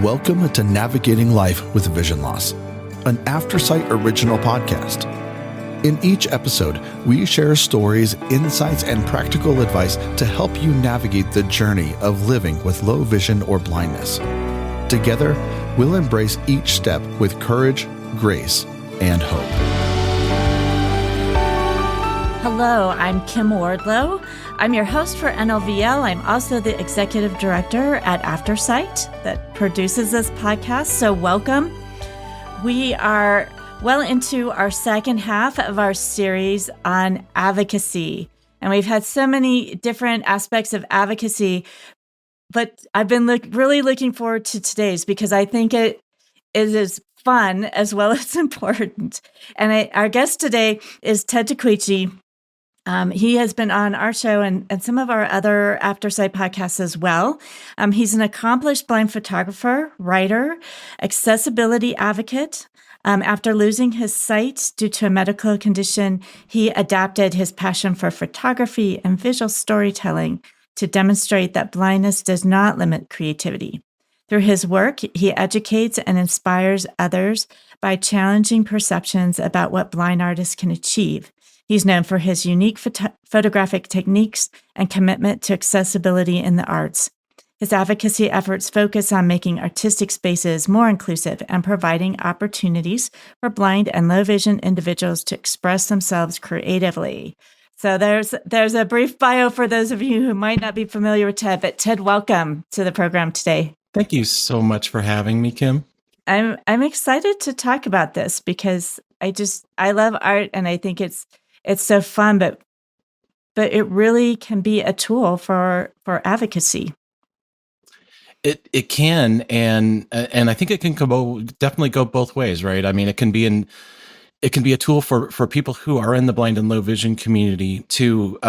Welcome to Navigating Life with Vision Loss, an Aftersight original podcast. In each episode, we share stories, insights, and practical advice to help you navigate the journey of living with low vision or blindness. Together, we'll embrace each step with courage, grace, and hope. Hello, I'm Kim Wardlow. I'm your host for NLVL. I'm also the executive director at Aftersight that produces this podcast. So welcome. We are well into our second half of our series on advocacy. And we've had so many different aspects of advocacy, but I've been really looking forward to today's because I think it is fun as well as important. And our guest today is Ted Tahquechi. He has been on our show and some of our other Aftersight podcasts as well. He's an accomplished blind photographer, writer, accessibility advocate. After losing his sight due to a medical condition, he adapted his passion for photography and visual storytelling to demonstrate that blindness does not limit creativity. Through his work, he educates and inspires others by challenging perceptions about what blind artists can achieve. He's known for his unique photographic techniques and commitment to accessibility in the arts. His advocacy efforts focus on making artistic spaces more inclusive and providing opportunities for blind and low vision individuals to express themselves creatively. So there's a brief bio for those of you who might not be familiar with Ted, but Ted, welcome to the program today. Thank you so much for having me, Kim. I'm excited to talk about this because I love art and I think it's so fun, but it really can be a tool for advocacy. It can, and I think it can definitely go both ways, right? I mean, it can be a tool for people who are in the blind and low vision community to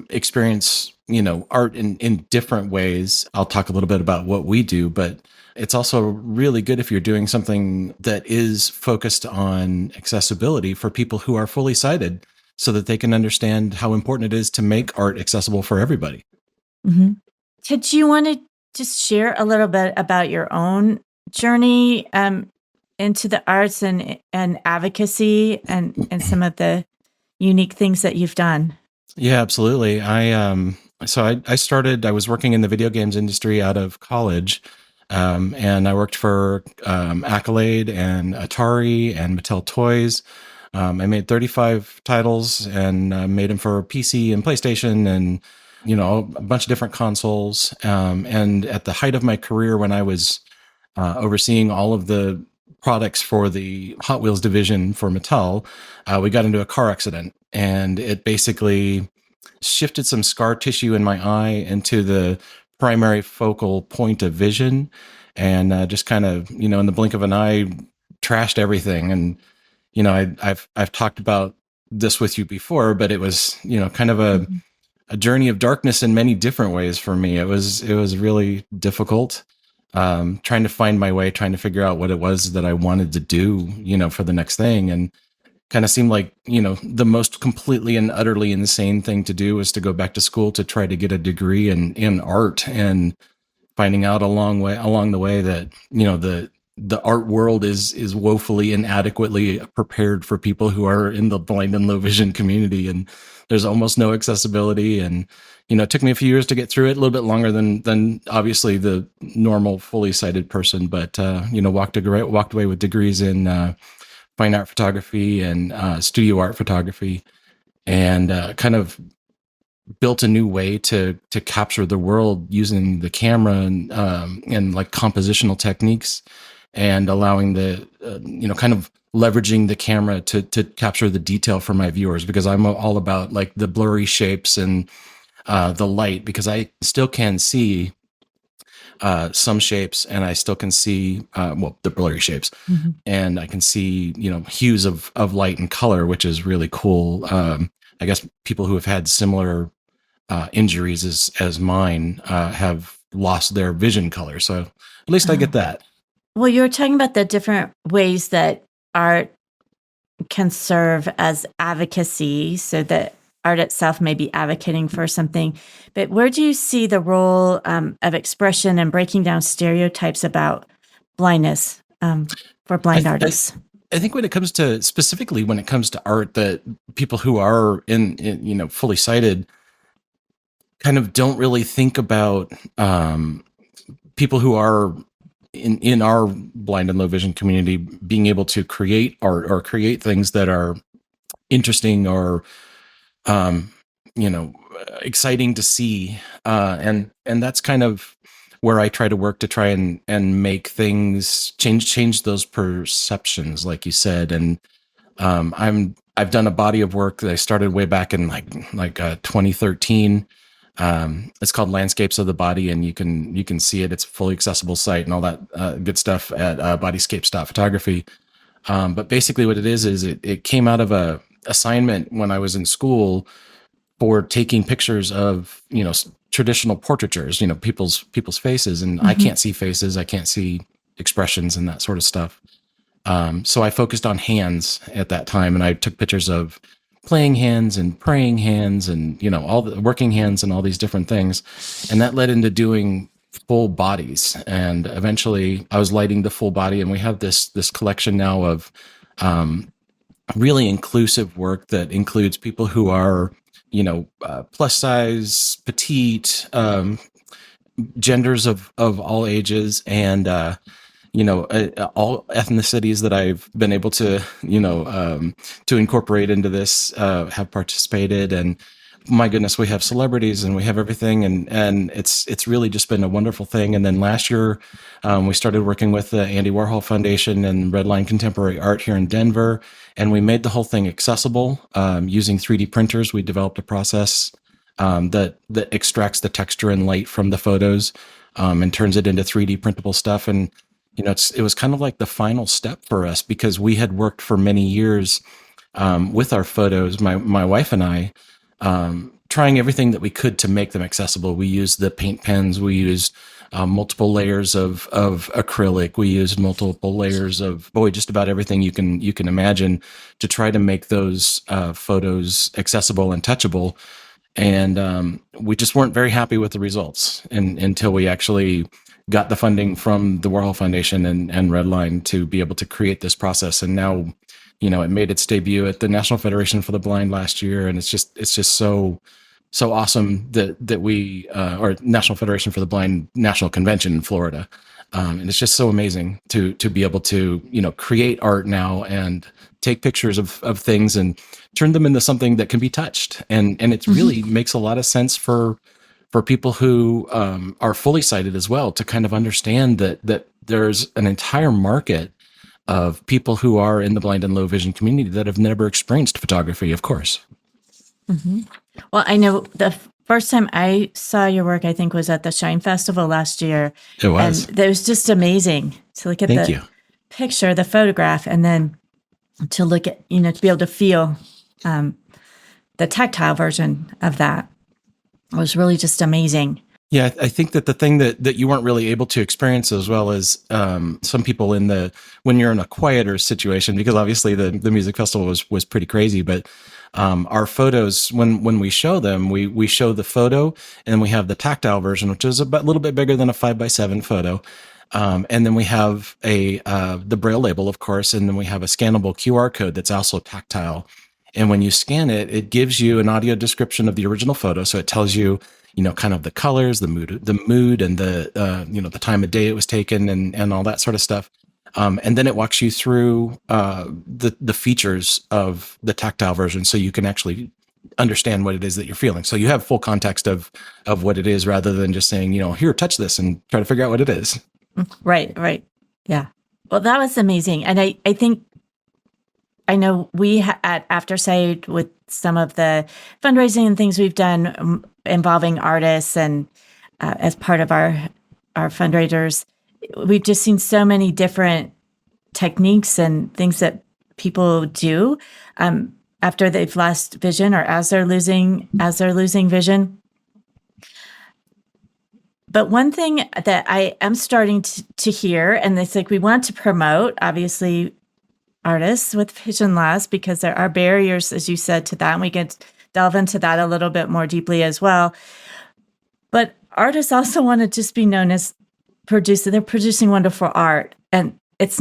experience, art in different ways. I'll talk a little bit about what we do, but it's also really good if you're doing something that is focused on accessibility for people who are fully sighted, so that they can understand how important it is to make art accessible for everybody. Mm-hmm. Ted, you want to just share a little bit about your own journey into the arts and advocacy and some of the unique things that you've done? Yeah, absolutely. I was working in the video games industry out of college, and I worked for Accolade and Atari and Mattel Toys. I made 35 titles and made them for PC and PlayStation and, a bunch of different consoles. And at the height of my career, when I was overseeing all of the products for the Hot Wheels division for Mattel, we got into a car accident, and it basically shifted some scar tissue in my eye into the primary focal point of vision, and just kind of, in the blink of an eye, trashed everything. And I've talked about this with you before, but it was, kind of a journey of darkness in many different ways for me. It was really difficult, trying to find my way, trying to figure out what it was that I wanted to do, for the next thing. And kind of seemed like, the most completely and utterly insane thing to do was to go back to school to try to get a degree in art, and finding out along the way that, the art world is woefully inadequately prepared for people who are in the blind and low vision community, and there's almost no accessibility. And it took me a few years to get through it, a little bit longer than obviously the normal fully sighted person, but walked away with degrees in fine art photography and studio art photography, and kind of built a new way to capture the world using the camera and like compositional techniques, and allowing the, kind of leveraging the camera to capture the detail for my viewers, because I'm all about like the blurry shapes and the light, because I still can see some shapes, and I still can see, the blurry shapes, mm-hmm. and I can see, hues of light and color, which is really cool. I guess people who have had similar injuries as mine have lost their vision color. So at least I get that. Well, you were talking about the different ways that art can serve as advocacy, so that art itself may be advocating for something. But where do you see the role of expression and breaking down stereotypes about blindness for blind artists? I think when it comes to specifically when it comes to art, that people who are in fully sighted kind of don't really think about people who are in our blind and low vision community being able to create art or create things that are interesting or exciting to see, and that's kind of where I try to work to try and make things change those perceptions, like you said. And I've done a body of work that I started way back in like 2013. It's called Landscapes of the Body, and you can see it. It's a fully accessible site and all that good stuff at bodyscapes.photography. But basically what it is it came out of a assignment when I was in school for taking pictures of, traditional portraitures, people's faces. And I can't see faces. I can't see expressions and that sort of stuff. So I focused on hands at that time, and I took pictures of playing hands and praying hands and, all the working hands and all these different things. And that led into doing full bodies. And eventually I was lighting the full body, and we have this collection now of really inclusive work that includes people who are, plus size, petite, genders of all ages, and all ethnicities that I've been able to, to incorporate into this, have participated. And my goodness, we have celebrities and we have everything. And it's really just been a wonderful thing. And then last year, we started working with the Andy Warhol Foundation and Redline Contemporary Art here in Denver. And we made the whole thing accessible, using 3D printers. We developed a process, that extracts the texture and light from the photos, and turns it into 3D printable stuff. And it was kind of like the final step for us, because we had worked for many years with our photos, my wife and I, trying everything that we could to make them accessible. We used the paint pens, we used multiple layers of acrylic, we used multiple layers of just about everything you can imagine to try to make those photos accessible and touchable. And we just weren't very happy with the results until we actually got the funding from the Warhol Foundation and Redline to be able to create this process. And now, it made its debut at the National Federation for the Blind last year. And it's just so awesome that we, or National Federation for the Blind National Convention in Florida. And it's just so amazing to be able to, create art now and take pictures of things and turn them into something that can be touched. And it really makes a lot of sense for people who are fully sighted as well, to kind of understand that there's an entire market of people who are in the blind and low vision community that have never experienced photography, of course. Mm-hmm. Well, I know the first time I saw your work, I think, was at the Shine Festival last year. It was. And it was just amazing to look at picture, the photograph, and then to look at, to be able to feel the tactile version of that. It was really just amazing. Yeah, I think that the thing that you weren't really able to experience as well as some people when you're in a quieter situation, because obviously the music festival was pretty crazy, but our photos, when we show them, we show the photo, and then we have the tactile version, which is a little bit bigger than a 5x7 photo. And then we have the Braille label, of course, and then we have a scannable QR code that's also tactile. And when you scan it, it gives you an audio description of the original photo. So it tells you, kind of the colors, the mood, and the time of day it was taken, and all that sort of stuff. And then it walks you through the features of the tactile version, so you can actually understand what it is that you're feeling. So you have full context of what it is, rather than just saying, here, touch this, and try to figure out what it is. Right. Yeah. Well, that was amazing. And I think, I know we at Aftersight, with some of the fundraising and things we've done involving artists and as part of our fundraisers, we've just seen so many different techniques and things that people do after they've lost vision, or as they're losing vision. But one thing that I am starting to hear, and it's like we want to promote, obviously, artists with vision loss, because there are barriers, as you said, to that, and we can delve into that a little bit more deeply as well. But artists also want to just be known as they're producing wonderful art, and it's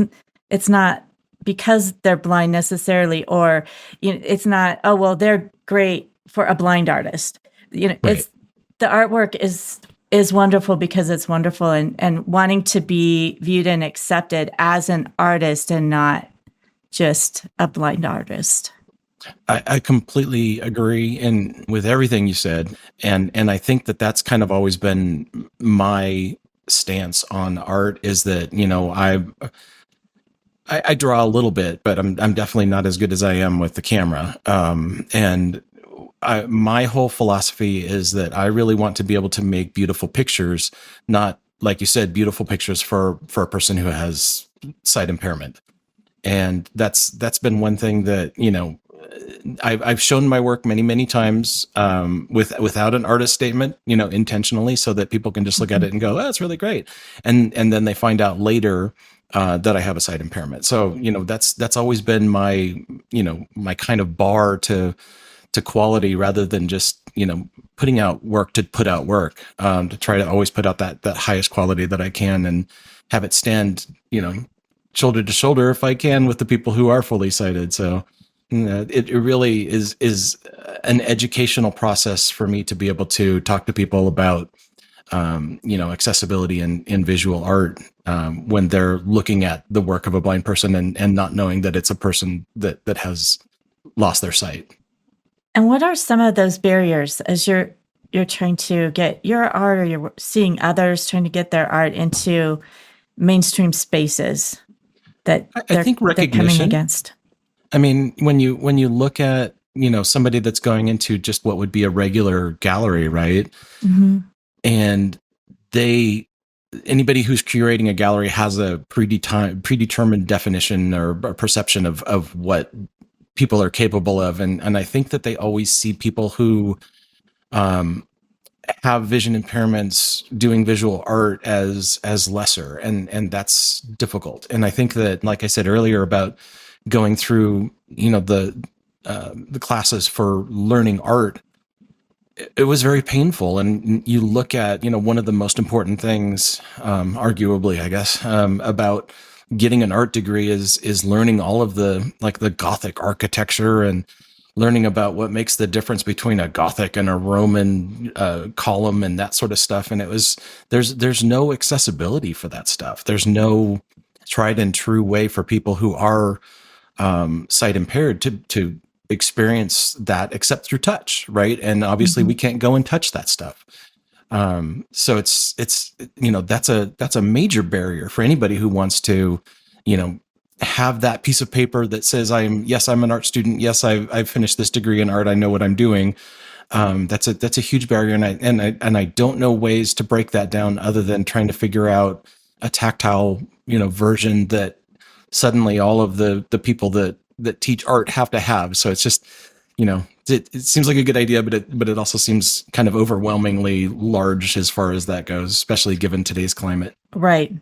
not because they're blind necessarily, or it's not, oh well, they're great for a blind artist. Right. It's the artwork is wonderful because it's wonderful, and wanting to be viewed and accepted as an artist and not just a blind artist. I completely agree with everything you said, and I think that's kind of always been my stance on art, is that I draw a little bit, but I'm definitely not as good as I am with the camera. And my whole philosophy is that I really want to be able to make beautiful pictures, not, like you said, beautiful pictures for a person who has sight impairment. And that's been one thing that, I've shown my work many times without an artist statement, intentionally, so that people can just look at it and go, "Oh, that's really great," and then they find out later that I have a sight impairment. So that's always been my my kind of bar to quality, rather than just putting out work to put out work, to try to always put out that highest quality that I can, and have it stand shoulder to shoulder, if I can, with the people who are fully sighted. So it really is an educational process for me to be able to talk to people about accessibility in visual art, when they're looking at the work of a blind person and not knowing that it's a person that has lost their sight. And what are some of those barriers as you're trying to get your art, or you're seeing others trying to get their art into mainstream spaces that I think recognition, they're coming against? I mean, when you look at somebody that's going into just what would be a regular gallery, right? Mm-hmm. And anybody who's curating a gallery has a predetermined definition or perception of what people are capable of, and I think that they always see people who have vision impairments doing visual art as lesser, and that's difficult. And I think that, like I said earlier about going through the classes for learning art, it was very painful. And you look at one of the most important things, arguably, I guess, about getting an art degree is learning all of the Gothic architecture, and learning about what makes the difference between a Gothic and a Roman column and that sort of stuff. And there's no accessibility for that stuff. There's no tried and true way for people who are sight impaired to experience that, except through touch, right? And obviously we can't go and touch that stuff. So it's that's a major barrier for anybody who wants to have that piece of paper that says I'm an art student, yes, I've finished this degree in art, I know what I'm doing. That's a huge barrier, and I don't know ways to break that down other than trying to figure out a tactile version that suddenly all of the people that teach art have to have. So it's just it seems like a good idea, but it also seems kind of overwhelmingly large as far as that goes, especially given today's climate. Right.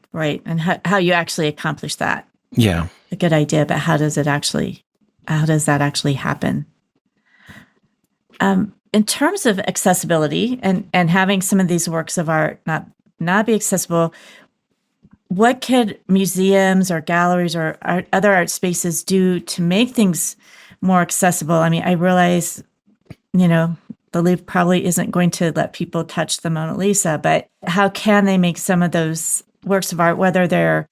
And how you actually accomplish that. Yeah. A good idea, but how does that actually happen? In terms of accessibility and having some of these works of art not be accessible, what could museums or galleries or other art spaces do to make things more accessible? I mean, I realize, the Louvre probably isn't going to let people touch the Mona Lisa, but how can they make some of those works of art, whether they're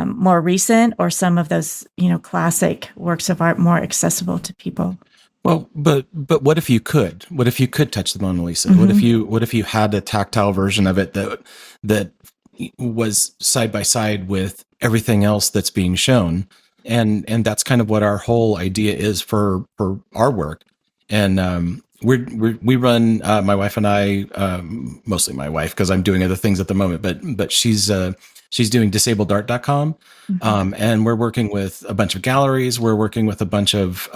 more recent or some of those, classic works of art, more accessible to people? Well, but what if you could? What if you could touch the Mona Lisa? Mm-hmm. What if you had a tactile version of it that was side by side with everything else that's being shown? And that's kind of what our whole idea is for our work. And we run, my wife and I, mostly my wife, because I'm doing other things at the moment, but she's doing disabledart.com. Mm-hmm. And we're working with a bunch of galleries. We're working with a bunch of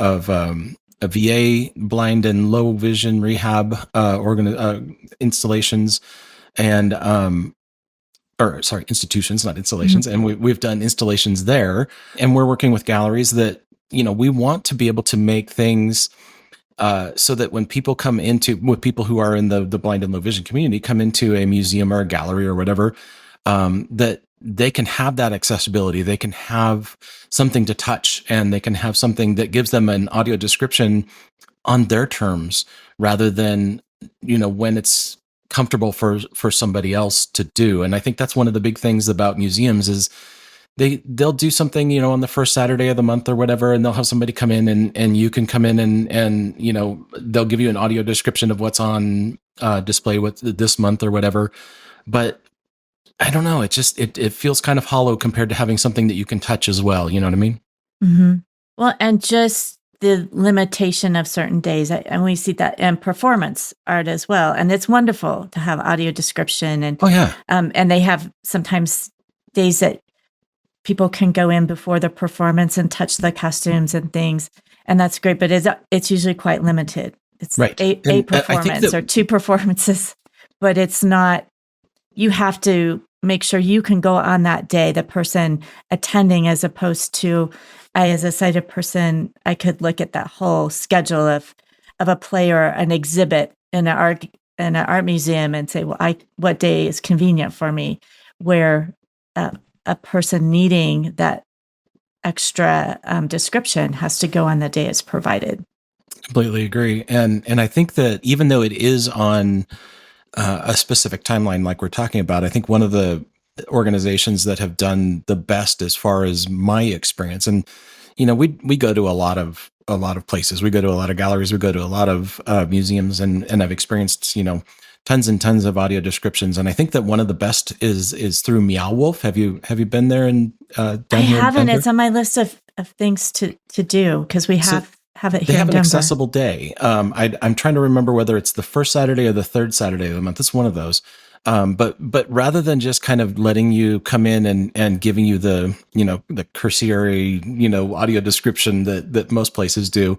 a VA, blind and low vision rehab installations, and institutions, not installations. Mm-hmm. And we've done installations there, and we're working with galleries that we want to be able to make things so that when people with people who are in the blind and low vision community come into a museum or a gallery or whatever, that they can have that accessibility. They can have something to touch, and they can have something that gives them an audio description on their terms, rather than, when it's comfortable for somebody else to do. And I think that's one of the big things about museums is they'll do something, on the first Saturday of the month or whatever, and they'll have somebody come in, and you can come in, and they'll give you an audio description of what's on display with this month or whatever. But I don't know, it feels kind of hollow compared to having something that you can touch as well. You know what I mean? Mm-hmm. Well, and just the limitation of certain days, and we see that in performance art as well. And it's wonderful to have audio description, and and they have sometimes days that people can go in before the performance and touch the costumes and things, and that's great. But it's usually quite limited. It's right. a performance or two performances, but it's not. You have to make sure you can go on that day, the person attending, as opposed to I, as a sighted person, I could look at that whole schedule of a play or an exhibit in an art museum and say, well, what day is convenient for me? Where a person needing that extra description has to go on the day it's provided. Completely agree. And I think that even though it is on a specific timeline like we're talking about, I think one of the organizations that have done the best as far as my experience, and we go to a lot of places, we go to a lot of galleries, we go to a lot of museums, and I've experienced tons and tons of audio descriptions, and I think that one of the best is through Meow Wolf. Have you been there and down I here? haven't. It's on my list of things to do, because we have it here. They have in an Denver. accessible day. I'm trying to remember whether it's the first Saturday or the third Saturday of the month. It's one of those. But rather than just kind of letting you come in and giving you the cursory audio description that most places do,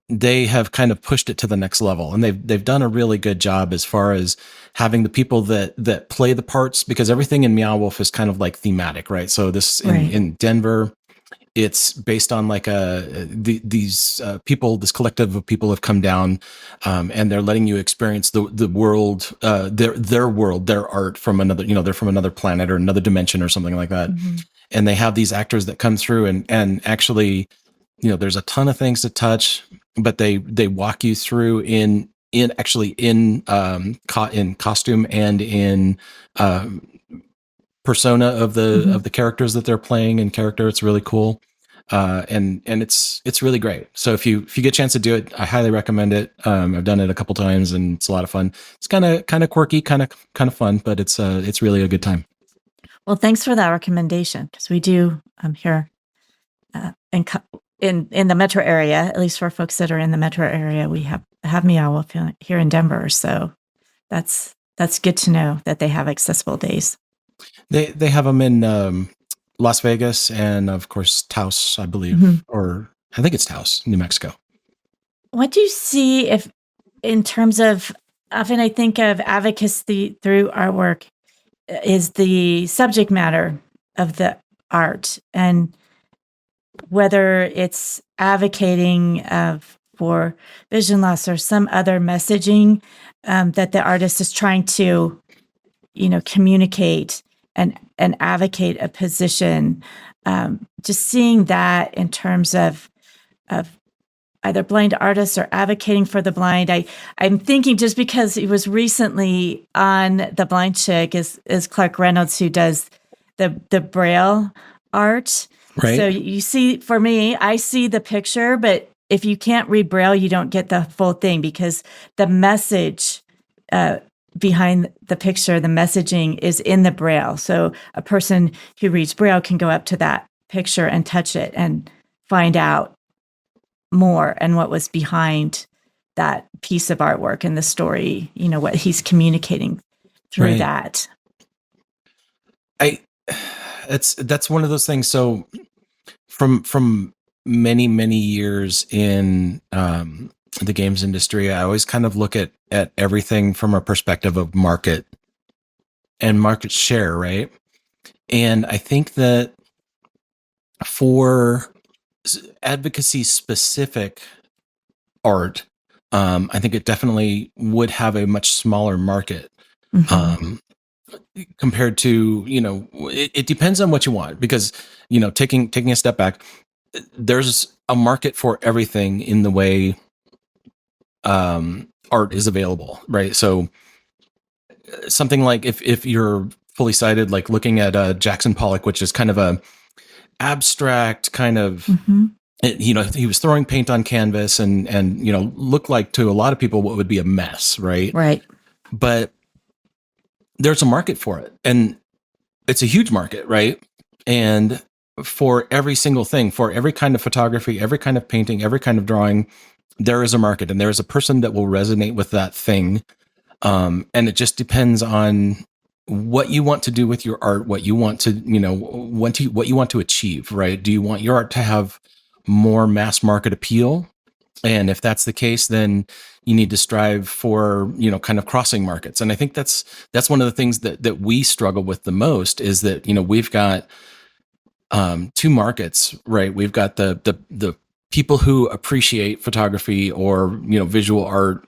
they have kind of pushed it to the next level, and they've done a really good job as far as having the people that play the parts, because everything in Meow Wolf is kind of like thematic, right? So this in Denver, it's based on like these people, this collective of people have come down, and they're letting you experience the world, their world, their art from another, they're from another planet or another dimension or something like that. And they have these actors that come through and actually, there's a ton of things to touch, but they walk you through in costume and in persona of the characters that they're playing in character. It's really cool. And it's really great. So if you get a chance to do it, I highly recommend it. I've done it a couple times, and it's a lot of fun. It's kind of quirky, kind of fun, but it's really a good time. Well, thanks for that recommendation, because we do here in the metro area, at least for folks that are in the metro area, we have Meow Wolf here in Denver. So that's good to know that they have accessible days. They have them in Las Vegas and, of course, Taos, I believe, or I think it's Taos, New Mexico. What do you see in terms of, often I think of advocacy through artwork is the subject matter of the art, and whether it's advocating for vision loss or some other messaging that the artist is trying to, communicate and advocate a position. Just seeing that in terms of either blind artists or advocating for the blind. I'm thinking, just because he was recently on The Blind Chick, is Clark Reynolds, who does the Braille art. Right. So you see, for me, I see the picture, but if you can't read Braille, you don't get the full thing, because the message behind the picture, the messaging is in the Braille. So a person who reads Braille can go up to that picture and touch it and find out more and what was behind that piece of artwork and the story, what he's communicating through that. That's one of those things. So from many, many years in the games industry, I always kind of look at everything from a perspective of market and market share, right? And I think that for advocacy specific art, I think it definitely would have a much smaller market. compared to, it depends on what you want, because, taking a step back, there's a market for everything in the way art is available, right? So something like if you're fully sighted, like looking at Jackson Pollock, which is kind of a abstract kind of, he was throwing paint on canvas and looked like to a lot of people what would be a mess, right? Right. But there's a market for it, and it's a huge market, right? And for every single thing, for every kind of photography, every kind of painting, every kind of drawing, there is a market, and there is a person that will resonate with that thing. And it just depends on what you want to do with your art, what you want to, what you want to achieve, right? Do you want your art to have more mass market appeal? And if that's the case, then you need to strive for, kind of crossing markets. And I think that's one of the things that we struggle with the most, is that, we've got two markets, right? We've got the people who appreciate photography or, visual art.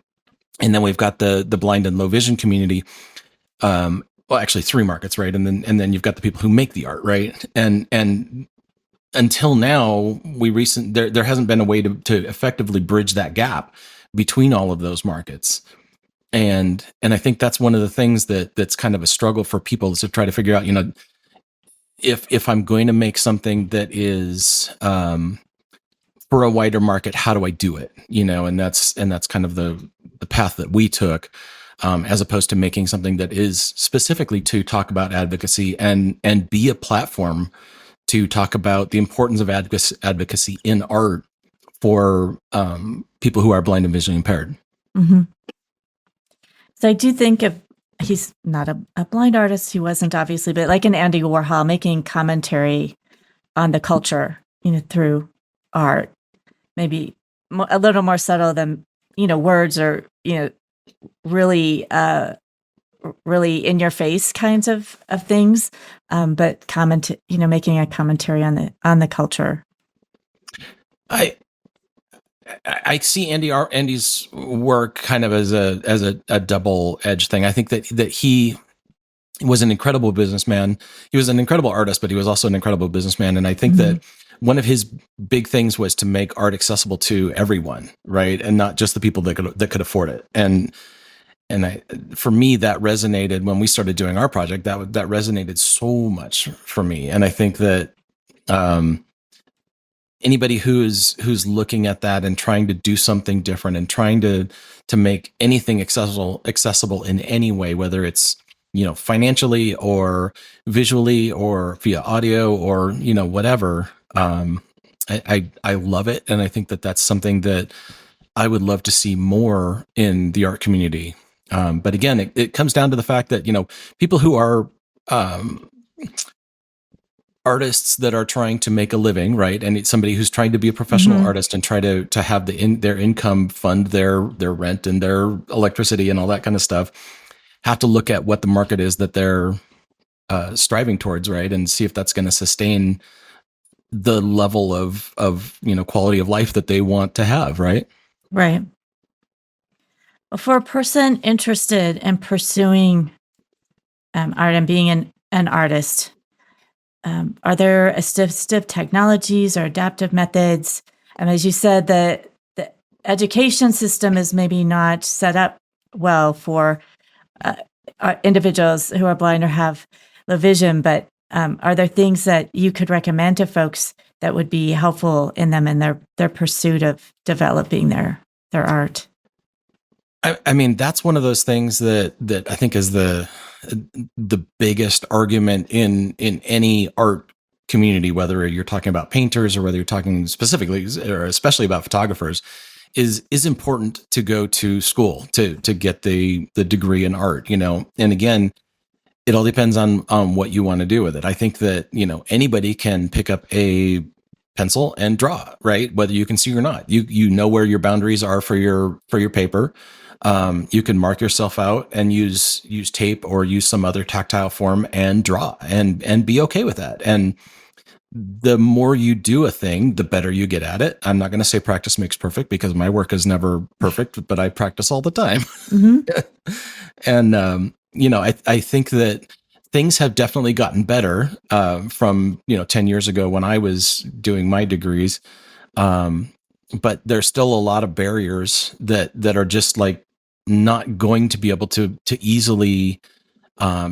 And then we've got the blind and low vision community. Well, actually 3 markets, right? And then you've got the people who make the art, right? And until now, there hasn't been a way to effectively bridge that gap between all of those markets. And I think that's one of the things that's kind of a struggle for people, is to try to figure out, if I'm going to make something that is for a wider market, how do I do it? And that's kind of the path that we took, as opposed to making something that is specifically to talk about advocacy and be a platform to talk about the importance of advocacy in art for people who are blind and visually impaired. Mm-hmm. So I do think he's not a blind artist, he wasn't obviously, but like an Andy Warhol making commentary on the culture, through art, maybe a little more subtle than, words, or, really, really in your face kinds of things. But making a commentary on the culture. I see Andy's work kind of as a double-edged thing. I think that he was an incredible businessman. He was an incredible artist, but he was also an incredible businessman. And I think that one of his big things was to make art accessible to everyone, right? And not just the people that could afford it. And for me, that resonated when we started doing our project. That resonated so much for me. And I think that anybody who's looking at that and trying to do something different and trying to make anything accessible in any way, whether it's, financially or visually or via audio or, whatever, I love it. And I think that that's something that I would love to see more in the art community. But again, it comes down to the fact that, people who are artists that are trying to make a living, right? And it's somebody who's trying to be a professional artist and try to have their income fund their rent and their electricity and all that kind of stuff, have to look at what the market is that they're striving towards, right? And see if that's going to sustain the level of quality of life that they want to have, right? Right. Well, for a person interested in pursuing art and being an artist, are there assistive technologies or adaptive methods? As you said, the education system is maybe not set up well for individuals who are blind or have low vision, but are there things that you could recommend to folks that would be helpful in them in their pursuit of developing their art? I mean, that's one of those things that I think is the biggest argument in any art community, whether you're talking about painters or whether you're talking specifically or especially about photographers, is important to go to school to get the degree in art, And again, it all depends on what you want to do with it. I think that, anybody can pick up a pencil and draw, right? Whether you can see or not, you know where your boundaries are for your paper. You can mark yourself out and use tape or use some other tactile form and draw and be okay with that. And the more you do a thing, the better you get at it. I'm not going to say practice makes perfect, because my work is never perfect, but I practice all the time. And, I think that things have definitely gotten better from 10 years ago when I was doing my degrees. But there's still a lot of barriers that are just like not going to be able to easily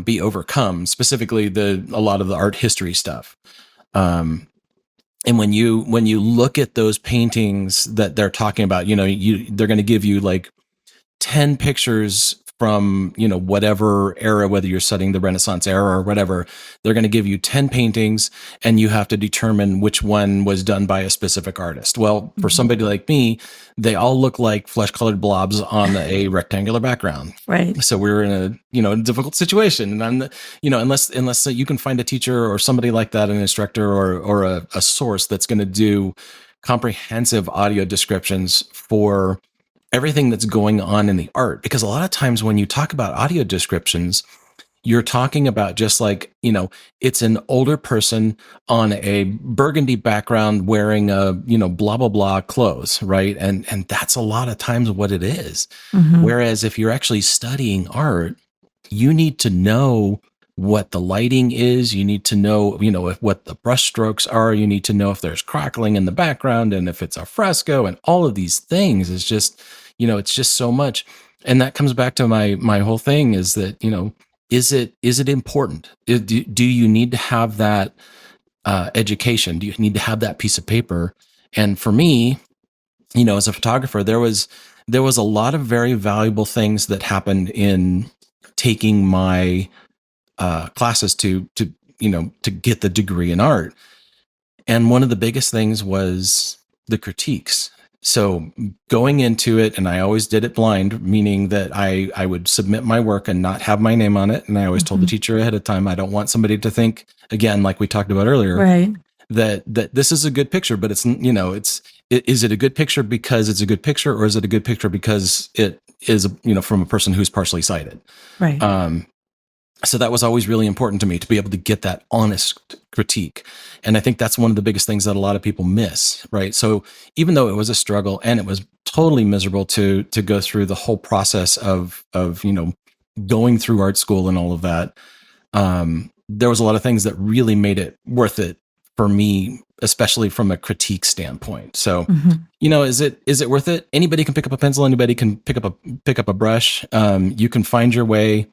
be overcome. Specifically, a lot of the art history stuff. And when you look at those paintings that they're talking about, they're going to give you like 10 pictures from, whatever era, whether you're studying the Renaissance era or whatever. They're going to give you 10 paintings and you have to determine which one was done by a specific artist. Well, for somebody like me, they all look like flesh-colored blobs on a rectangular background. Right. So we're in a difficult situation. And unless you can find a teacher or somebody like that, an instructor or a source that's going to do comprehensive audio descriptions for everything that's going on in the art. Because a lot of times when you talk about audio descriptions, you're talking about just like, it's an older person on a burgundy background wearing a, blah, blah, blah clothes, right? And that's a lot of times what it is. Whereas if you're actually studying art, you need to know what the lighting is. You need to know, what the brush strokes are. You need to know if there's crackling in the background and if it's a fresco, and all of these things is just, it's just so much. And that comes back to my whole thing is that, is it important? Do you need to have that education? Do you need to have that piece of paper? And for me, as a photographer, there was a lot of very valuable things that happened in taking my classes to get the degree in art. And one of the biggest things was the critiques. So going into it, and I always did it blind, meaning that I would submit my work and not have my name on it. And I always told the teacher ahead of time, I don't want somebody to think, again, like we talked about earlier, right, that this is a good picture, but is it a good picture because it's a good picture, or is it a good picture because it is, from a person who's partially sighted? Right. So that was always really important to me, to be able to get that honest critique. And I think that's one of the biggest things that a lot of people miss, right? So even though it was a struggle and it was totally miserable to go through the whole process of going through art school and all of that, there was a lot of things that really made it worth it for me, especially from a critique standpoint. So, is it worth it? Anybody can pick up a pencil. Anybody can pick up a brush. You can find your way.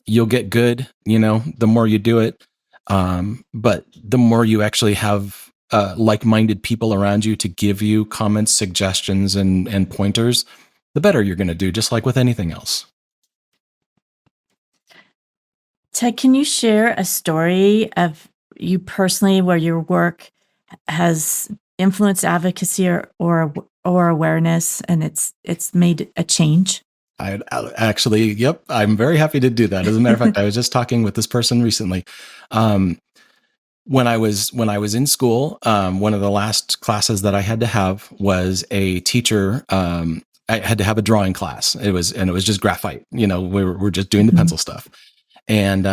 You'll get good, the more you do it. But the more you actually have like-minded people around you to give you comments, suggestions, and pointers, the better you're going to do, just like with anything else. Ted, can you share a story of you personally where your work has influenced advocacy or awareness, and it's made a change? I actually, yep, I'm very happy to do that. As a matter of fact, I was just talking with this person recently. When I was in school, one of the last classes that I had to have was a teacher. I had to have a drawing class. It was just graphite. We were just doing the pencil stuff. And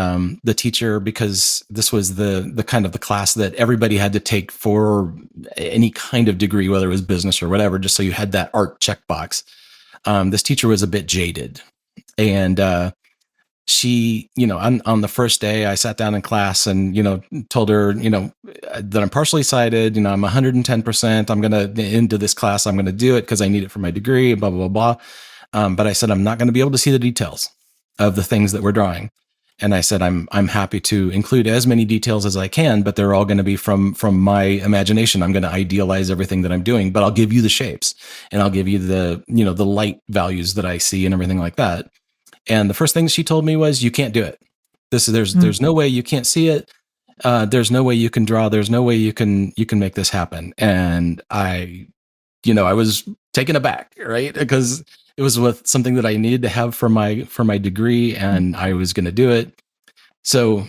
the teacher, because this was the kind of the class that everybody had to take for any kind of degree, whether it was business or whatever, just so you had that art checkbox. This teacher was a bit jaded, and she, on the first day, I sat down in class and, told her, that I'm partially sighted, I'm 110%. I'm going to into this class. I'm going to do it because I need it for my degree, blah, blah, blah, blah. But I said, I'm not going to be able to see the details of the things that we're drawing. And I said, I'm happy to include as many details as I can, but they're all going to be from my imagination. I'm going to idealize everything that I'm doing, but I'll give you the shapes and I'll give you the, the light values that I see and everything like that. And the first thing she told me was, you can't do it. There's no way you can't see it. There's no way you can draw. There's no way you can make this happen. And I was taken aback, right? Because it was with something that I needed to have for my degree, and I was going to do it. So,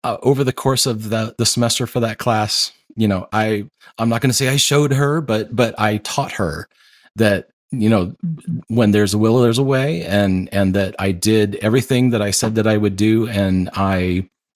over the course of the semester for that class, I'm not going to say I showed her, but I taught her that, when there's a will, there's a way, and that I did everything that I said that I would do. And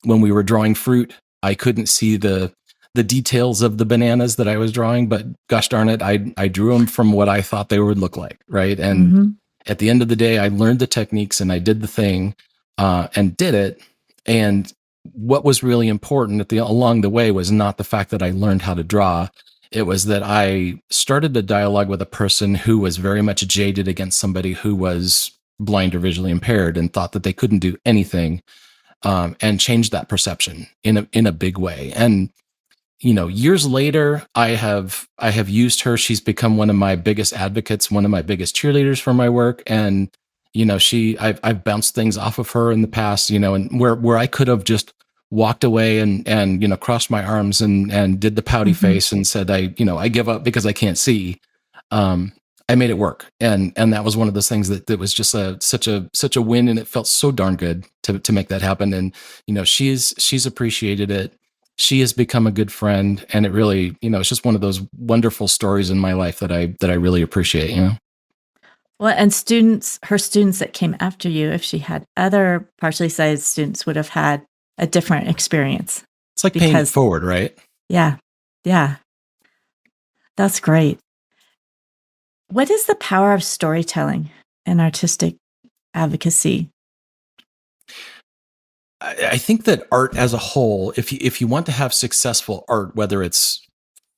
when we were drawing fruit, I couldn't see the details of the bananas that I was drawing, but gosh darn it, I drew them from what I thought they would look like. Right. And at the end of the day, I learned the techniques and I did the thing. and did it. And what was really important along the way was not the fact that I learned how to draw. It was that I started a dialogue with a person who was very much jaded against somebody who was blind or visually impaired and thought that they couldn't do anything, and changed that perception in a big way. And years later, I have used her. She's become one of my biggest advocates, one of my biggest cheerleaders for my work. And I've bounced things off of her in the past, and where I could have just walked away and crossed my arms and did the pouty face and said I give up because I can't see. I made it work, and that was one of those things that was just such a win, and it felt so darn good to make that happen. And she's appreciated it. She has become a good friend, and it really, it's just one of those wonderful stories in my life that I really appreciate. Well, and her students that came after you, if she had other partially sighted students, would have had a different experience. It's like paying it forward, right? Yeah. Yeah. That's great. What is the power of storytelling in artistic advocacy? I think that art as a whole, if you want to have successful art, whether it's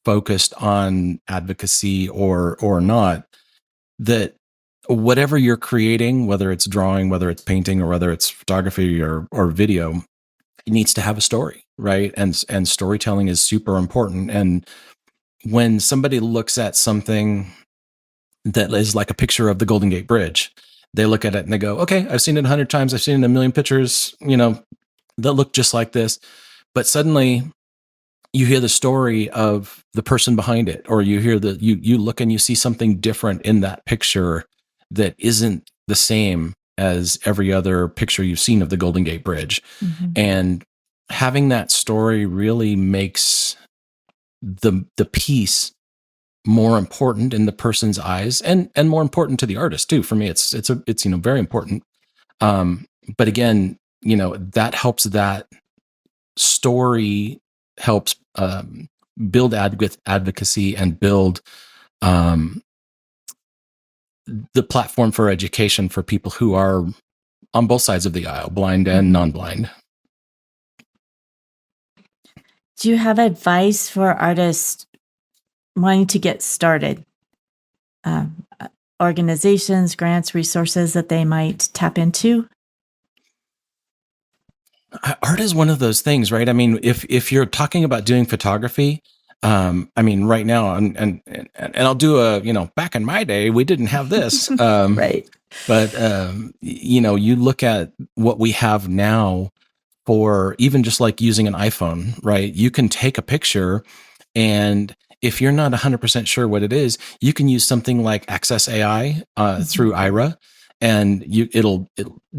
focused on advocacy or not, that whatever you're creating, whether it's drawing, whether it's painting, or whether it's photography or video, it needs to have a story, right? And storytelling is super important. And when somebody looks at something that is like a picture of the Golden Gate Bridge, they look at it and they go, okay, I've seen it 100 times. I've seen it in a million pictures, that look just like this. But suddenly you hear the story of the person behind it, or you hear you look and you see something different in that picture that isn't the same as every other picture you've seen of the Golden Gate Bridge. Mm-hmm. And having that story really makes the piece more important in the person's eyes, and more important to the artist too. For me, it's very important. But again, that helps, that story helps build advocacy and build the platform for education for people who are on both sides of the aisle, blind and non-blind. Do you have advice for artists wanting to get started? Organizations, grants, resources that they might tap into? Art is one of those things, right? I mean, if you're talking about doing photography, right now, and I'll do back in my day, we didn't have this, right? But you look at what we have now for even just like using an iPhone, right? You can take a picture, and if you're not 100% sure what it is, you can use something like Access AI through Ira, and it'll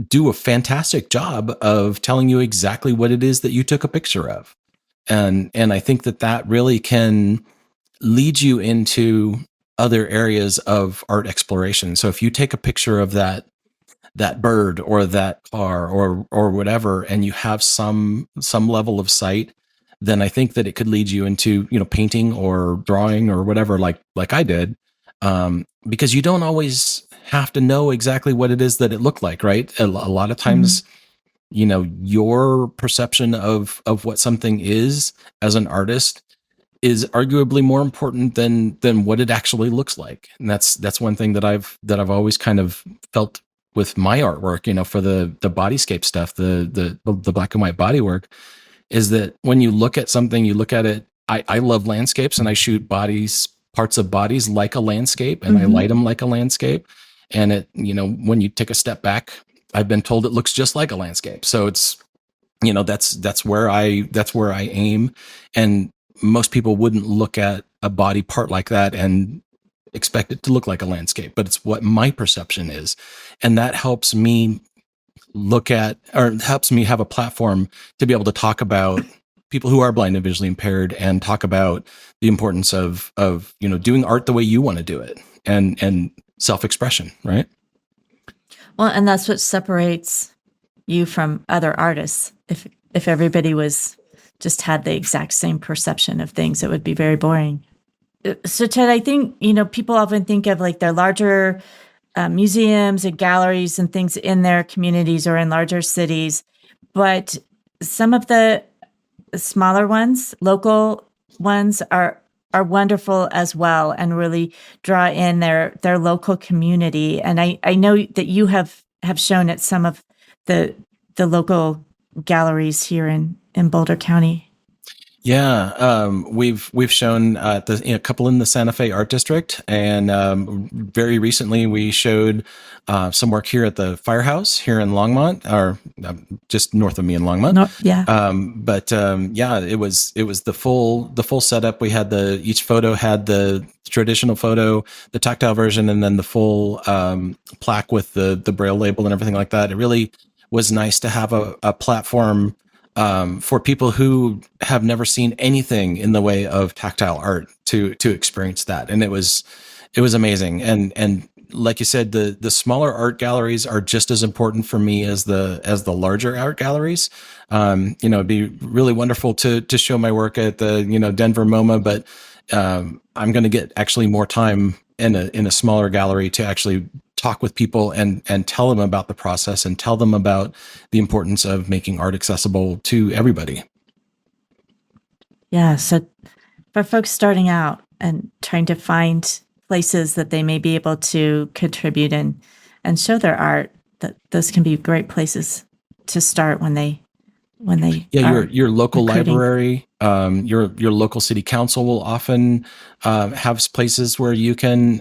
do a fantastic job of telling you exactly what it is that you took a picture of. And I think that really can lead you into other areas of art exploration. So if you take a picture of that bird or that car or whatever, and you have some level of sight, then I think that it could lead you into, painting or drawing or whatever, like I did, because you don't always have to know exactly what it is that it looked like, right? A lot of times, your perception of what something is as an artist is arguably more important than what it actually looks like. And that's one thing that I've always kind of felt with my artwork, for the Bodyscape stuff, the black and white body work, is that when you look at something, you look at it. I love landscapes, and I shoot parts of bodies like a landscape, and I light them like a landscape. And it, when you take a step back, I've been told it looks just like a landscape. So it's, that's where I aim. And most people wouldn't look at a body part like that and expect it to look like a landscape, but it's what my perception is. And that helps me helps me have a platform to be able to talk about people who are blind and visually impaired, and talk about the importance of doing art the way you want to do it, and self-expression, right? Well, and that's what separates you from other artists. If everybody just had the exact same perception of things, it would be very boring. So Ted, I think, people often think of like their larger museums and galleries and things in their communities or in larger cities. But some of the smaller ones, local ones, are wonderful as well and really draw in their local community. And I know that you have shown at some of the local galleries here in Boulder County. Yeah, we've shown a couple in the Santa Fe Art District, and very recently we showed some work here at the Firehouse here in Longmont, or just north of me in Longmont. It was the full setup. We had each photo had the traditional photo, the tactile version, and then the full plaque with the Braille label and everything like that. It really was nice to have a platform for people who have never seen anything in the way of tactile art to experience that. And it was amazing. And like you said, the smaller art galleries are just as important for me as the larger art galleries. It'd be really wonderful to show my work at the, Denver MoMA, but I'm going to get actually more time in a smaller gallery to actually talk with people and tell them about the process and tell them about the importance of making art accessible to everybody. Yeah. So for folks starting out and trying to find places that they may be able to contribute and show their art, that those can be great places to start when they your local recruiting. library, your local city council will often have places where you can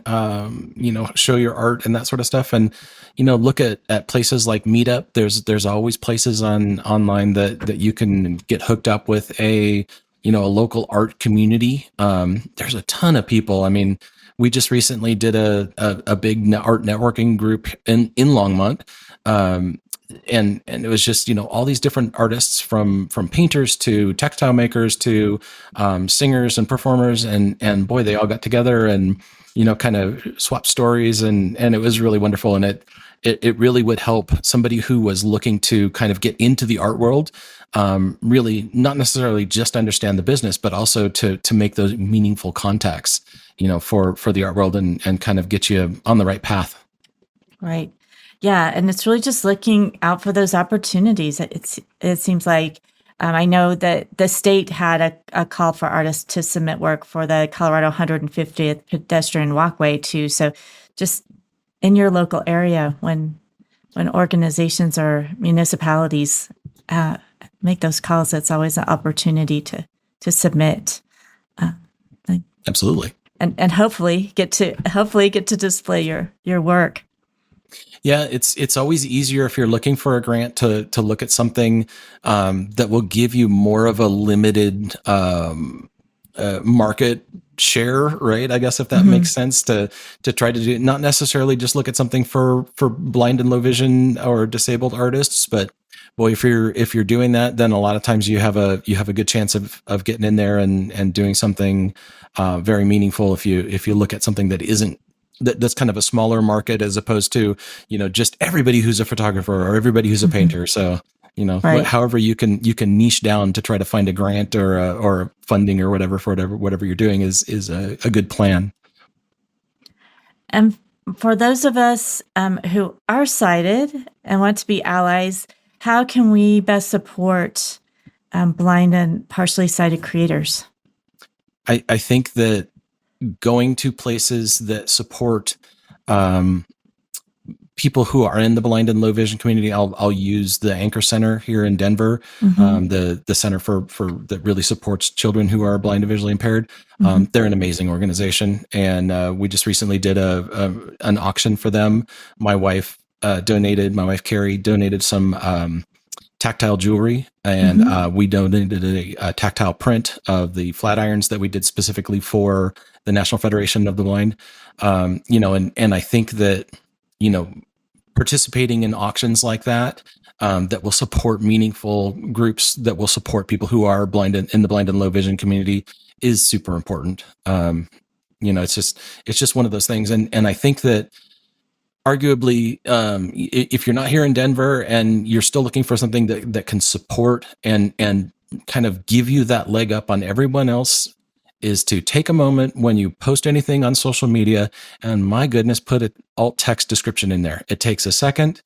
show your art and that sort of stuff. And look at places like Meetup. There's always places online that you can get hooked up with a local art community. There's a ton of people. I mean, we just recently did a big art networking group in Longmont. And it was just, all these different artists from painters to textile makers to singers and performers. And boy, they all got together and, kind of swapped stories. And it was really wonderful. And it really would help somebody who was looking to kind of get into the art world, really not necessarily just understand the business, but also to make those meaningful contacts, for the art world and kind of get you on the right path. Right. Yeah, and it's really just looking out for those opportunities. It seems like I know that the state had a call for artists to submit work for the Colorado 150th pedestrian walkway too. So just in your local area, when organizations or municipalities make those calls, it's always an opportunity to submit. Absolutely. And hopefully get to display your work. Yeah, it's always easier if you're looking for a grant to look at something that will give you more of a limited market share, right? I guess if that makes sense to try to do, not necessarily just look at something for blind and low vision or disabled artists, but boy, if you're doing that, then a lot of times you have a good chance of getting in there and doing something very meaningful if you look at something that isn't. That's kind of a smaller market as opposed to, just everybody who's a photographer or everybody who's a painter. So, Right. however you can niche down to try to find a grant or funding or whatever for whatever you're doing is a good plan. And for those of us who are sighted and want to be allies, how can we best support blind and partially sighted creators? I think that going to places that support people who are in the blind and low vision community. I'll use the Anchor Center here in Denver, the center for that really supports children who are blind and visually impaired. They're an amazing organization, and we just recently did an auction for them. My wife Carrie donated some tactile jewelry, and we donated a tactile print of the flat irons that we did specifically for the National Federation of the Blind. And I think that, participating in auctions like that, that will support meaningful groups, that will support people who are blind in the blind and low vision community is super important. It's just one of those things. And I think that arguably, if you're not here in Denver and you're still looking for something that can support and kind of give you that leg up on everyone else is to take a moment when you post anything on social media and, my goodness, put an alt text description in there. It takes a second.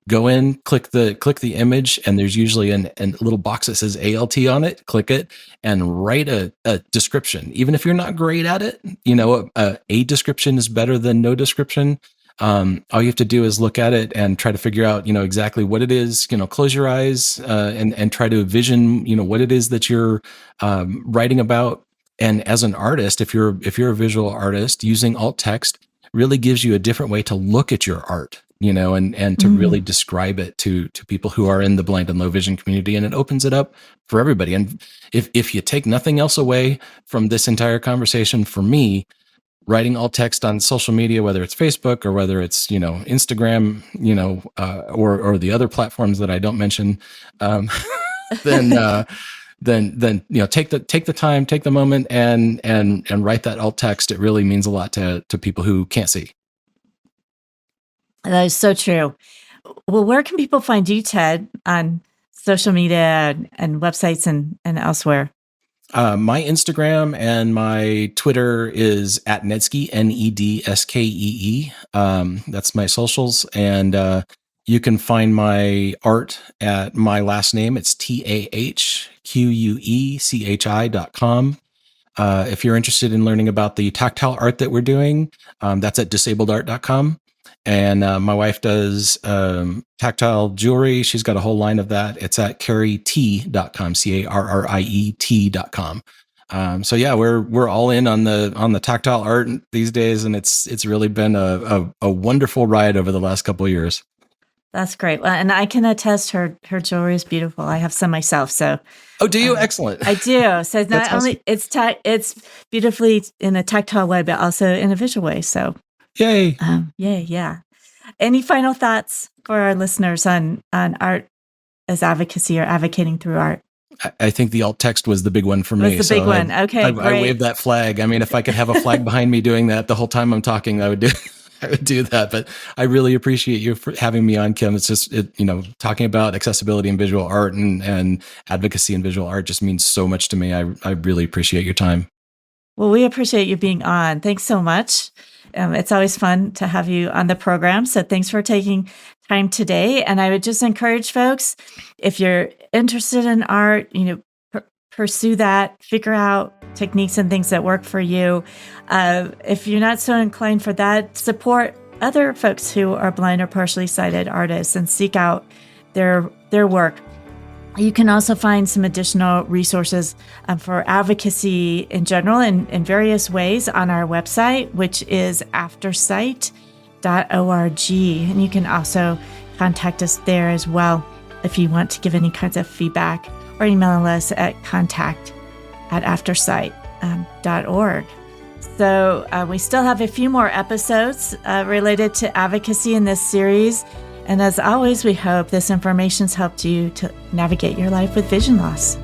Go in, click the image, and there's usually a little box that says ALT on it. Click it and write a description. Even if you're not great at it, a description is better than no description. All you have to do is look at it and try to figure out, exactly what it is. Close your eyes and try to envision, what it is that you're writing about. And as an artist, if you're a visual artist, using alt text really gives you a different way to look at your art, and to really describe it to people who are in the blind and low vision community. And it opens it up for everybody. And if you take nothing else away from this entire conversation, for me, writing alt text on social media, whether it's Facebook or whether it's, Instagram, or the other platforms that I don't mention, then take the time, take the moment and write that alt text. It really means a lot to people who can't see. That is so true. Well, where can people find you, Ted, on social media and websites and elsewhere? My Instagram and my Twitter is @Nedskee, NEDSKEE. That's my socials. And you can find my art at my last name. It's TAHQUECHI.com. If you're interested in learning about the tactile art that we're doing, that's at disabledart.com. And my wife does tactile jewelry. She's got a whole line of that. It's at carriet.com, CARRIET.com. So yeah, we're all in on the tactile art these days, and it's really been a wonderful ride over the last couple of years. That's great. Well, and I can attest her jewelry is beautiful. I have some myself. So oh, do you? Excellent. I do. So it's not only it's beautifully in a tactile way, but also in a visual way. So yay. Yeah. Any final thoughts for our listeners on art as advocacy or advocating through art? I think the alt text was the big one for me. That's the big one. Okay, I waved that flag. I mean, if I could have a flag behind me doing that the whole time I'm talking, I would do that. But I really appreciate you for having me on, Kim. It's just, talking about accessibility in visual art and advocacy in visual art just means so much to me. I really appreciate your time. Well, we appreciate you being on. Thanks so much. It's always fun to have you on the program. So thanks for taking time today. And I would just encourage folks, if you're interested in art, pursue that, figure out techniques and things that work for you. If you're not so inclined for that, support other folks who are blind or partially sighted artists and seek out their work. You can also find some additional resources for advocacy in general in various ways on our website, which is aftersight.org. And you can also contact us there as well if you want to give any kinds of feedback, or email us at contact@aftersight.org. So we still have a few more episodes related to advocacy in this series. And as always, we hope this information's helped you to navigate your life with vision loss.